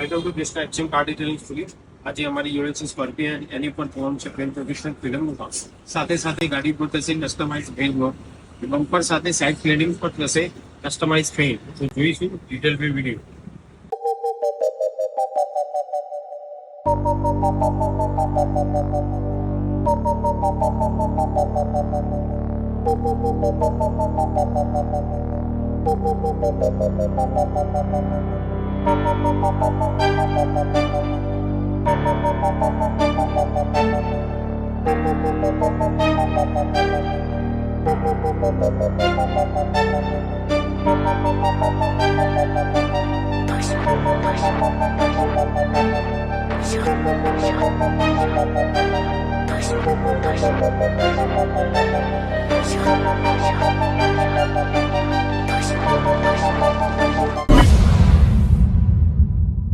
Welcome to Krishna exchange car detailing studio. આજે અમારી જોડે છે સ્કોર્પિયો એની ઉપર ફોન છે પેન પ્રોટેક્શન ફિલ્મનું કામ, સાથે સાથે ગાડી પર થશે કસ્ટમાઇઝ પેઇન્ટ વર્ક, બમ્પર સાથે સાઇડ ક્લેડિંગ પર થશે કસ્ટમાઇઝ પેઇન્ટ. તો જોઈશું ડિટેલ પે વિડીયો.